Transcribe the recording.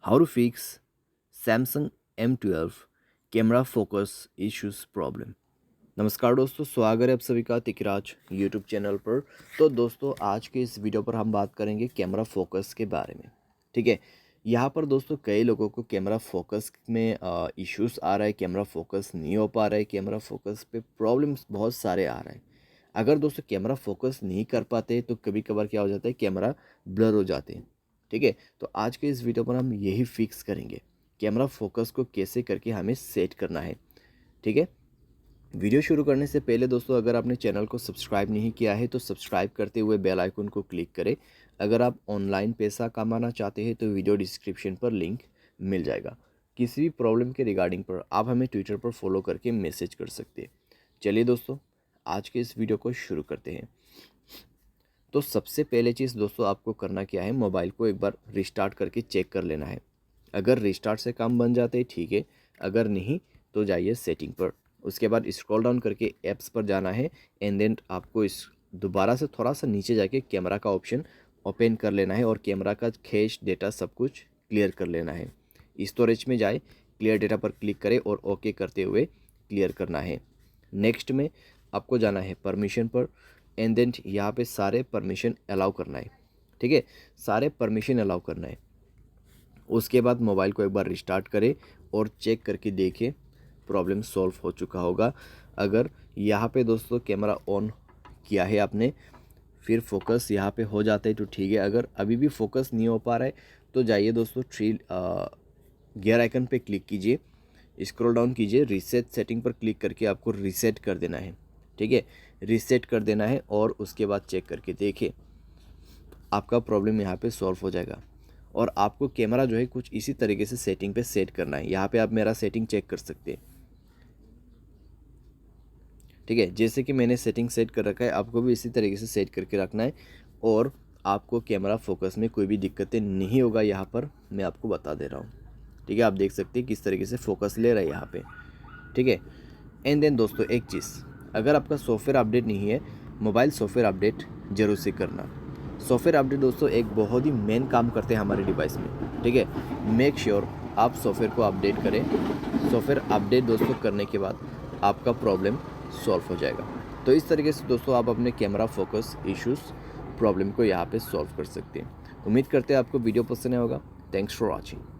How to fix Samsung M12 camera focus issues problem. नमस्कार दोस्तों, स्वागत है आप सभी का तिकराज यूट्यूब चैनल पर। तो दोस्तों, आज के इस वीडियो पर हम बात करेंगे कैमरा फोकस के बारे में। ठीक है, यहाँ पर दोस्तों कई लोगों को कैमरा फोकस में इश्यूज आ रहा है, कैमरा फोकस नहीं हो पा रहा है, कैमरा फोकस पे प्रॉब्लम्स बहुत सारे आ रहे हैं। अगर दोस्तों कैमरा फोकस नहीं कर पाते तो कभी कभार क्या हो जाता है, कैमरा ब्लर हो जाते हैं। ठीक है, तो आज के इस वीडियो पर हम यही फिक्स करेंगे, कैमरा फोकस को कैसे करके हमें सेट करना है। ठीक है, वीडियो शुरू करने से पहले दोस्तों, अगर आपने चैनल को सब्सक्राइब नहीं किया है तो सब्सक्राइब करते हुए बेल आइकन को क्लिक करें। अगर आप ऑनलाइन पैसा कमाना चाहते हैं तो वीडियो डिस्क्रिप्शन पर लिंक मिल जाएगा। किसी भी प्रॉब्लम के रिगार्डिंग पर आप हमें ट्विटर पर फॉलो करके मैसेज कर सकते हैं। चलिए दोस्तों, आज के इस वीडियो को शुरू करते हैं। तो सबसे पहले चीज़ दोस्तों आपको करना क्या है, मोबाइल को एक बार रिस्टार्ट करके चेक कर लेना है। अगर रिस्टार्ट से काम बन जाते हैं ठीक है, अगर नहीं तो जाइए सेटिंग पर। उसके बाद स्क्रॉल डाउन करके ऐप्स पर जाना है एंड देन आपको इस दोबारा से थोड़ा सा नीचे जाके कैमरा का ऑप्शन ओपन कर लेना है और कैमरा का कैश डेटा सब कुछ क्लियर कर लेना है। स्टोरेज में जाए, क्लियर डेटा पर क्लिक करें और ओके करते हुए क्लियर करना है। नेक्स्ट में आपको जाना है परमिशन पर एंड देन यहाँ पे सारे परमिशन अलाउ करना है। ठीक है, सारे परमिशन अलाउ करना है। उसके बाद मोबाइल को एक बार रिस्टार्ट करें और चेक करके देखें प्रॉब्लम सॉल्व हो चुका होगा। अगर यहाँ पे दोस्तों कैमरा ऑन किया है आपने, फिर फोकस यहाँ पे हो जाता है तो ठीक है। अगर अभी भी फोकस नहीं हो पा रहा है तो जाइए दोस्तों गियर आइकन पे क्लिक कीजिए, स्क्रॉल डाउन कीजिए, रीसेट सेटिंग पर क्लिक करके आपको रीसेट कर देना है। ठीक है, रीसेट कर देना है और उसके बाद चेक करके देखिए आपका प्रॉब्लम यहाँ पे सॉल्व हो जाएगा। और आपको कैमरा जो है कुछ इसी तरीके से सेटिंग पे सेट करना है। यहाँ पे आप मेरा सेटिंग चेक कर सकते हैं। ठीक है, जैसे कि मैंने सेटिंग सेट कर रखा है, आपको भी इसी तरीके से सेट करके रखना है और आपको कैमरा फोकस में कोई भी दिक्कतें नहीं होगा। यहाँ पर मैं आपको बता दे रहा हूँ। ठीक है, आप देख सकते हैं किस तरीके से फोकस ले रहा है यहाँ पे। ठीक है, एंड देन दोस्तों एक चीज़, अगर आपका सॉफ्टवेयर अपडेट नहीं है, मोबाइल सॉफ्टवेयर अपडेट जरूर से करना। सॉफ्टवेयर अपडेट दोस्तों एक बहुत ही मेन काम करते हैं हमारे डिवाइस में। ठीक है, मेक श्योर आप सॉफ्टवेयर को अपडेट करें। सॉफ्टवेयर अपडेट दोस्तों करने के बाद आपका प्रॉब्लम सॉल्व हो जाएगा। तो इस तरीके से दोस्तों आप अपने कैमरा फोकस इश्यूज़ प्रॉब्लम को यहाँ पे सॉल्व कर सकते हैं। उम्मीद करते हैं आपको वीडियो पसंद आया होगा। Thanks for watching.